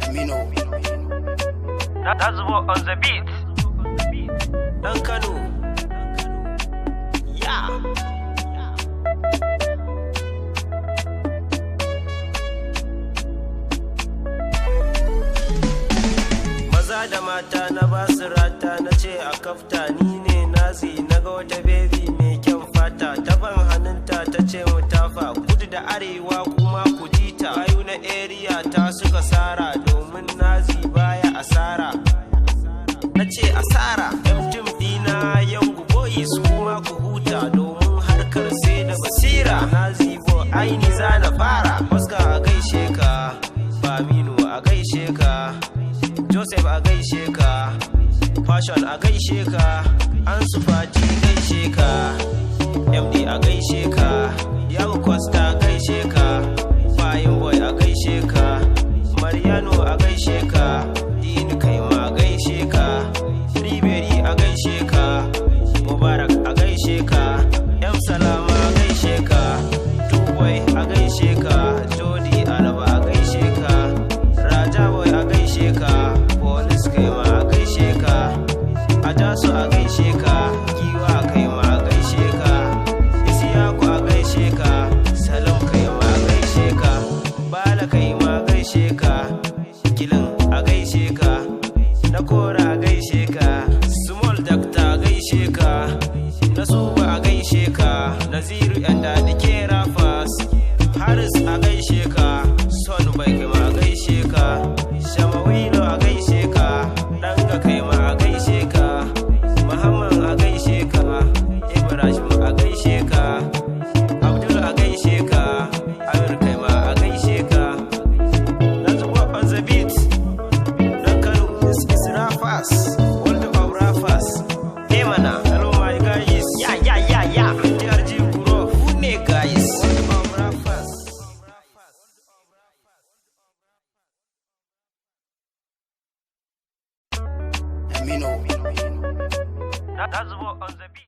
Amino. That's what on the beat. Dan Kano. Yeah. Maza da mata na basu rata na ce a kafta ni ne nazi naga wata baby mai kyan fata taban hannunta ta ce mu tafa kudu da arewa kuma ku jita ayu na area ta suka sara domin nazi baya asara na ce asara yan tim dina yangu boys kuma ku huta domin harkar sai da basira nazi bo aini zana fara Oscar a gaishe ka Faminu a gaishe ka Joseph a gaishe ka Fashion a gaishe ka Ansu Fati gaishe ka MD a gaishe ka Yamu Costa gaishe ka Fine Boy a gaishe ka Mariano a gaishe ka Dini Kaima a gaishe ka Ribery a gaishe ka Mubarak a gaishe ka M Salama a gaishe ka Duboy a gaishe ka Jody Alaba a gaishe ka Raja Boy a gaishe ka Police Kaima a gaishe ka Ajasu a gaishe ka Giwa Kaima a gaishe ka Isiyaku a gaishe ka Salam Kaima a gaishe ka Bala Kaima a gaishe ka Kilin a gaishe ka Nakora a gaishe ka Small Doctor a gaishe ka Nasuba a gaishe ka Naziru and Daddy Rafas Haris a gaishe ka Son Bai Kaima a gaishe ka Shamawilo a gaishe ka Danga Kaima a gaishe ka Muhammad a gaishe ka Ibrahim a gaishe ka Abdul a gaishe ka Amir Kaima a gaishe ka That's what on the beat Dan Kano is Rafas World of Rafas Hey mana hello my guys yeah DRG Guro who ne guys World of Rafas Amino. That's what on the beat